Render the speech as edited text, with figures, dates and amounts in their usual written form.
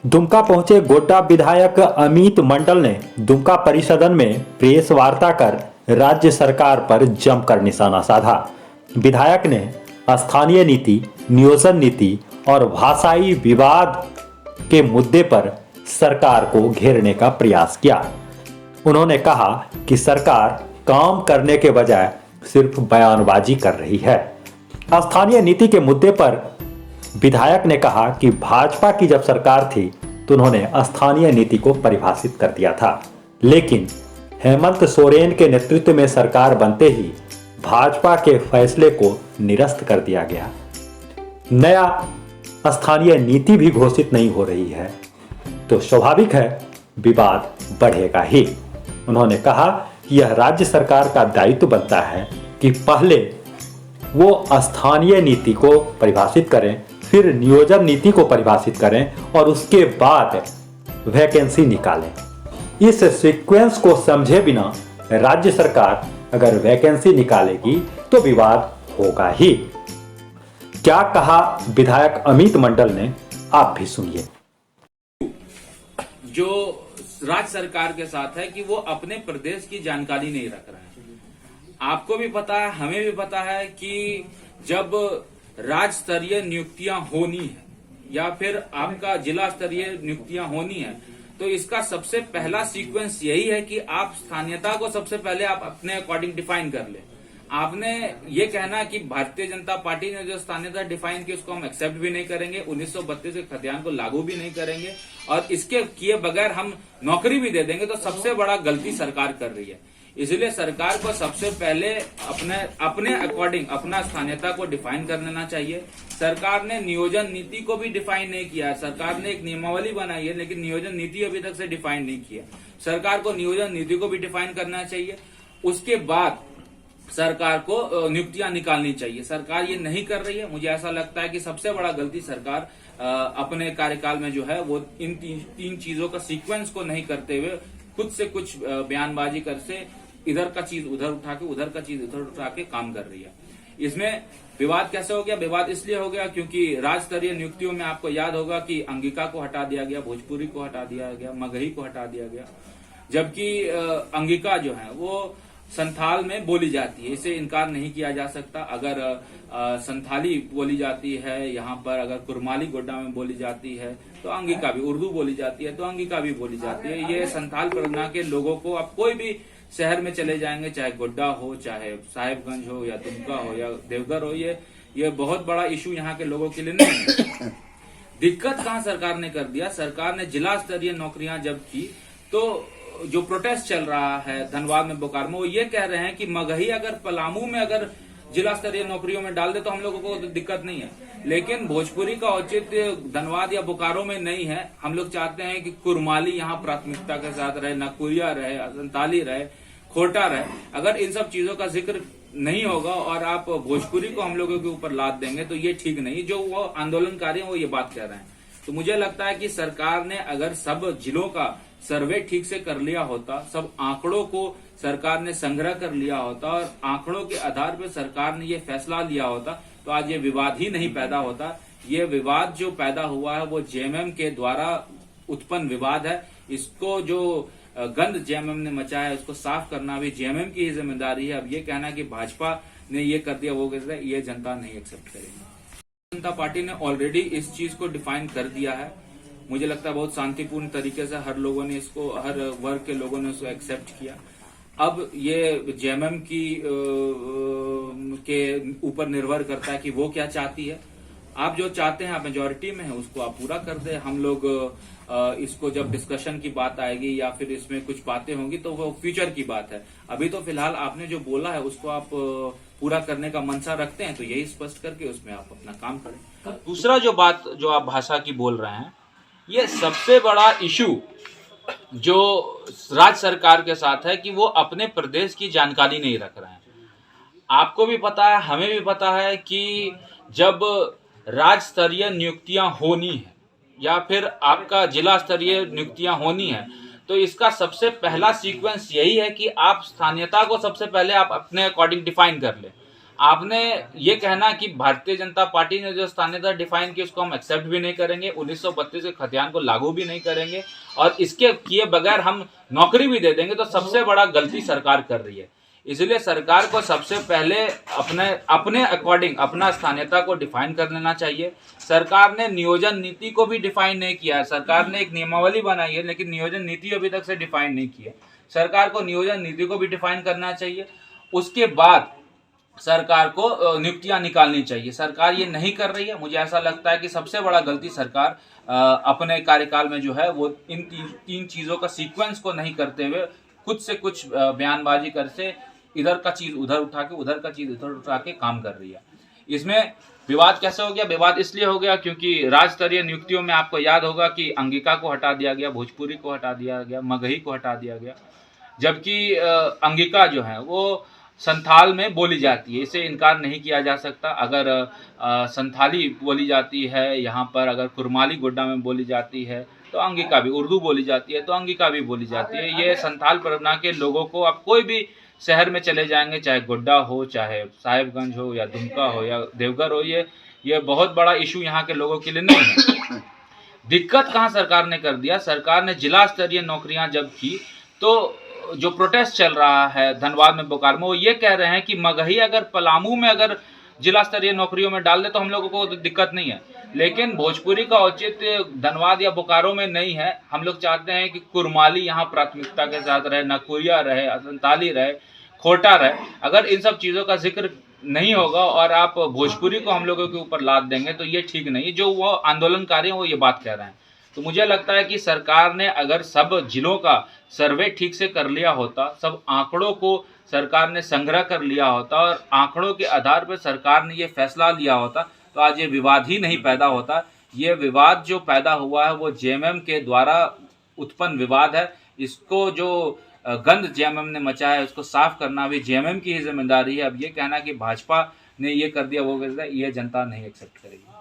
दुमका पहुंचे गोड्डा विधायक अमित मंडल ने दुमका परिसदन में प्रेस वार्ता कर राज्य सरकार पर जमकर निशाना साधा। विधायक ने स्थानीय नीति, नियोजन नीति और भाषाई विवाद के मुद्दे पर सरकार को घेरने का प्रयास किया। उन्होंने कहा कि सरकार काम करने के बजाय सिर्फ बयानबाजी कर रही है। स्थानीय नीति के मुद्दे पर विधायक ने कहा कि भाजपा की जब सरकार थी तो उन्होंने स्थानीय नीति को परिभाषित कर दिया था, लेकिन हेमंत सोरेन के नेतृत्व में सरकार बनते ही भाजपा के फैसले को निरस्त कर दिया गया। नया स्थानीय नीति भी घोषित नहीं हो रही है, तो स्वाभाविक है विवाद बढ़ेगा ही। उन्होंने कहा कि यह राज्य सरकार का दायित्व बनता है कि पहले वो स्थानीय नीति को परिभाषित करें, फिर नियोजन नीति को परिभाषित करें और उसके बाद वैकेंसी निकालें। इस सीक्वेंस को समझे बिना राज्य सरकार अगर वैकेंसी निकालेगी तो विवाद होगा ही। क्या कहा विधायक अमित मंडल ने, आप भी सुनिए। जो राज्य सरकार के साथ है कि वो अपने प्रदेश की जानकारी नहीं रख रहे हैं। आपको भी पता है, हमें भी पता है कि जब राज्य स्तरीय नियुक्तियां होनी है या फिर आपका जिला स्तरीय नियुक्तियां होनी है, तो इसका सबसे पहला सीक्वेंस यही है कि आप स्थानीयता को सबसे पहले आप अपने अकॉर्डिंग डिफाइन कर ले। आपने ये कहना कि भारतीय जनता पार्टी ने जो स्थानीयता डिफाइन की उसको हम एक्सेप्ट भी नहीं करेंगे, 1932 के खतियान को लागू भी नहीं करेंगे और इसके किए बगैर हम नौकरी भी दे देंगे, तो सबसे बड़ा गलती सरकार कर रही है। इसलिए सरकार को सबसे पहले अपने अकॉर्डिंग अपना स्थानीयता को डिफाइन कर लेना चाहिए। सरकार ने नियोजन नीति को भी डिफाइन नहीं किया। सरकार ने एक नियमावली बनाई है, लेकिन नियोजन नीति अभी तक से डिफाइन नहीं किया। सरकार को नियोजन नीति को भी डिफाइन करना चाहिए। उसके बाद सरकार को नियुक्तियां निकालनी चाहिए। सरकार ये नहीं कर रही है। मुझे ऐसा लगता है कि सबसे बड़ा गलती सरकार अपने कार्यकाल में जो है वो इन तीन चीजों का सीक्वेंस को नहीं करते हुए खुद से कुछ बयानबाजी कर से इधर का चीज उधर उठा के, उधर का चीज इधर उठा के काम कर रही है। इसमें विवाद कैसे हो गया? विवाद इसलिए हो गया क्योंकि राज्य स्तरीय नियुक्तियों में आपको याद होगा कि अंगिका को हटा दिया गया, भोजपुरी को हटा दिया गया, मगही को हटा दिया गया, जबकि अंगिका जो है वो संथाल में बोली जाती है। इसे इनकार नहीं किया जा सकता। अगर संथाली बोली जाती है यहाँ पर, अगर कुरमाली गोड्डा में बोली जाती है तो अंगिका भी, उर्दू बोली जाती है तो अंगिका भी बोली जाती है। ये संथाल परगना के लोगों को, आप कोई भी शहर में चले जाएंगे, चाहे गोड्डा हो, चाहे साहिबगंज हो या दुमका हो या देवघर हो, ये बहुत बड़ा इशू यहाँ के लोगों के लिए नहीं है। दिक्कत कहाँ सरकार ने कर दिया? सरकार ने जिला स्तरीय नौकरियां जब की तो जो प्रोटेस्ट चल रहा है धनबाद में, बोकारो में, वो ये कह रहे हैं कि मगही अगर पलामू में अगर जिला स्तरीय नौकरियों में डाल दे तो हम लोगों को तो दिक्कत नहीं है, लेकिन भोजपुरी का औचित्य धनबाद या बोकारो में नहीं है। हम लोग चाहते हैं कि कुरमाली यहाँ प्राथमिकता के साथ रहे, नकुरिया रहे, संताली रहे, खोटा रहे। अगर इन सब चीजों का जिक्र नहीं होगा और आप भोजपुरी को हम लोगों के ऊपर लाद देंगे तो ये ठीक नहीं। जो वो आंदोलनकारी हैं वो ये बात कह रहे हैं। तो मुझे लगता है कि सरकार ने अगर सब जिलों का सर्वे ठीक से कर लिया होता, सब आंकड़ों को सरकार ने संग्रह कर लिया होता और आंकड़ों के आधार पर सरकार ने ये फैसला लिया होता, तो आज ये विवाद ही नहीं पैदा होता। ये विवाद जो पैदा हुआ है वो जेएमएम के द्वारा उत्पन्न विवाद है। इसको जो गंद जेएमएम ने मचाया है उसको साफ करना भी जेएमएम की ही जिम्मेदारी है। अब ये कहना कि भाजपा ने ये कर दिया, वो कर दिया, ये जनता नहीं एक्सेप्ट करेगी। जनता पार्टी ने ऑलरेडी इस चीज को डिफाइन कर दिया है। मुझे लगता है बहुत शांतिपूर्ण तरीके से हर लोगों ने इसको, हर वर्ग के लोगों ने उसको एक्सेप्ट किया। अब ये जेएमएम की के ऊपर निर्भर करता है कि वो क्या चाहती है। आप जो चाहते हैं, आप मेजोरिटी में है, उसको आप पूरा कर दे। हम लोग इसको जब डिस्कशन की बात आएगी या फिर इसमें कुछ बातें होंगी तो वो फ्यूचर की बात है। अभी तो फिलहाल आपने जो बोला है उसको आप पूरा करने का मनसा रखते हैं, तो यही स्पष्ट करके उसमें आप अपना काम करें। दूसरा जो बात जो आप भाषा की बोल रहे हैं, ये सबसे बड़ा इशू जो राज्य सरकार के साथ है कि वो अपने प्रदेश की जानकारी नहीं रख रहे हैं। आपको भी पता है, हमें भी पता है कि जब राज्य स्तरीय नियुक्तियां होनी है या फिर आपका जिला स्तरीय नियुक्तियां होनी है, तो इसका सबसे पहला सीक्वेंस यही है कि आप स्थानीयता को सबसे पहले आप अपने अकॉर्डिंग डिफाइन कर ले। आपने ये कहना कि भारतीय जनता पार्टी ने जो स्थानीयता डिफाइन की उसको हम एक्सेप्ट भी नहीं करेंगे, 1932 के खतियान को लागू भी नहीं करेंगे और इसके किए बगैर हम नौकरी भी दे देंगे, तो सबसे बड़ा गलती सरकार कर रही है। इसलिए सरकार को सबसे पहले अपने अकॉर्डिंग अपना स्थानीयता को डिफाइन कर लेना चाहिए। सरकार ने नियोजन नीति को भी डिफाइन नहीं किया है। सरकार ने एक नियमावली बनाई है लेकिन नियोजन नीति अभी तक से डिफाइन नहीं की है। सरकार को नियोजन नीति को भी डिफाइन करना चाहिए। उसके बाद सरकार को नियुक्तियां निकालनी चाहिए। सरकार ये नहीं कर रही है। मुझे ऐसा लगता है कि सबसे बड़ा गलती सरकार अपने कार्यकाल में जो है वो इन तीन चीजों का सीक्वेंस को नहीं करते हुए खुद से कुछ बयानबाजी कर से इधर का चीज उधर उठा के उधर का चीज इधर उठा के काम कर रही है। इसमें विवाद कैसे हो गया? विवाद इसलिए हो गया क्योंकि राज्य स्तरीय नियुक्तियों में आपको याद होगा कि अंगिका को हटा दिया गया, भोजपुरी को हटा दिया गया, मगही को हटा दिया गया, जबकि अंगिका जो है वो संथाल में बोली जाती है। इसे इनकार नहीं किया जा सकता। अगर संथाली बोली जाती है यहाँ पर, अगर कुरमाली गोड्डा में बोली जाती है तो अंगिका भी, उर्दू बोली जाती है तो अंगिका भी बोली जाती है। ये संथाल परगना के लोगों को, आप कोई भी शहर में चले जाएंगे, चाहे गोड्डा हो, चाहे साहिबगंज हो, या दुमका हो, या देवघर हो, ये बहुत बड़ा इशू यहाँ के लोगों के लिए नहीं है। दिक्कत कहाँ सरकार ने कर दिया? सरकार ने जिला स्तरीय नौकरियां जब की तो जो प्रोटेस्ट चल रहा है धनबाद में, बोकारो में, वो ये कह रहे हैं कि मगही अगर पलामू में अगर जिला स्तरीय नौकरियों में डाल दे तो हम लोगों को तो दिक्कत नहीं है, लेकिन भोजपुरी का औचित्य धनबाद या बोकारो में नहीं है। हम लोग चाहते हैं कि कुरमाली यहाँ प्राथमिकता के साथ रहे, नकुरिया रहे, संताली रहे, खोटा रहे। अगर इन सब चीज़ों का जिक्र नहीं होगा और आप भोजपुरी को हम लोगों के ऊपर लाद देंगे तो ये ठीक नहीं। जो वो आंदोलनकारी हैं वो ये बात कह रहे हैं। तो मुझे लगता है कि सरकार ने अगर सब जिलों का सर्वे ठीक से कर लिया होता, सब आंकड़ों को सरकार ने संग्रह कर लिया होता और आंकड़ों के आधार पर सरकार ने ये फैसला लिया होता तो आज ये विवाद ही नहीं पैदा होता। ये विवाद जो पैदा हुआ है वो जेएमएम के द्वारा उत्पन्न विवाद है। इसको जो गंद जेएमएम ने मचाया है उसको साफ करना भी जेएमएम की ही जिम्मेदारी है। अब ये कहना कि भाजपा ने ये कर दिया वो कर दिया, ये जनता नहीं एक्सेप्ट करेगी।